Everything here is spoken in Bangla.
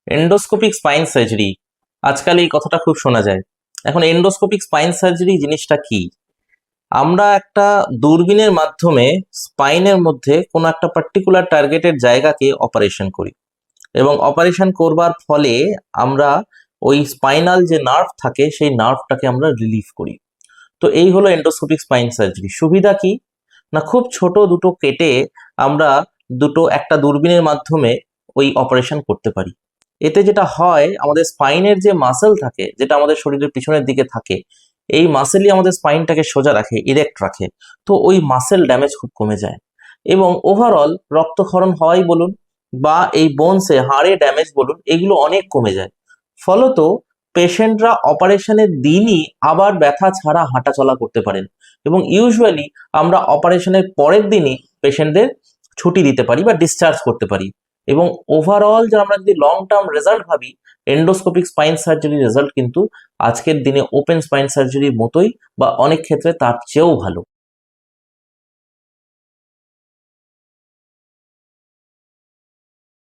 এন্ডোস্কোপিক স্পাইন সার্জারি, আজকাল এই কথাটা খুব শোনা যায়। এখন এন্ডোস্কোপিক স্পাইন সার্জারি জিনিসটা কি? আমরা একটা দূরবীনের মাধ্যমে স্পাইনের মধ্যে কোনো একটা পার্টিকুলার টার্গেটের জায়গাকে অপারেশন করি, এবং অপারেশন করবার ফলে আমরা ওই স্পাইনাল যে নার্ভ থাকে সেই নার্ভটাকে আমরা রিলিভ করি। তো এই হলো এন্ডোস্কোপিক স্পাইন সার্জারি। সুবিধা কি না, খুব ছোট দুটো কেটে আমরা একটা দূরবীনের মাধ্যমে ওই অপারেশন করতে পারি। এতে যেটা হয়, আমাদের স্পাইনের যে মাসেল থাকে, যেটা আমাদের শরীরের পিছনের দিকে থাকে, এই মাসেলই আমাদের স্পাইনটাকে সোজা রাখে, ইরেক্ট রাখে। তো ওই মাসেল ড্যামেজ খুব কমে যায়, এবং ওভারঅল রক্তক্ষরণ হওয়াই বলুন বা এই বোনসে হাড়ে ড্যামেজ বলুন, এগুলো অনেক কমে যায়। ফলত পেশেন্টরা অপারেশনের দিনই আবার ব্যথা ছাড়া হাঁটাচলা করতে পারেন, এবং ইউজুয়ালি আমরা অপারেশনের পরের দিনই পেশেন্টদের ছুটি দিতে পারি বা ডিসচার্জ করতে পারি। এবং ওভারঅল আমরা যদি লং টার্ম রেজাল্ট ভাবি, এন্ডোস্কোপিক স্পাইন সার্জারির রেজাল্ট কিন্তু আজকের দিনে ওপেন স্পাইন সার্জারির মতোই বা অনেক ক্ষেত্রে তার চেয়েও ভালো।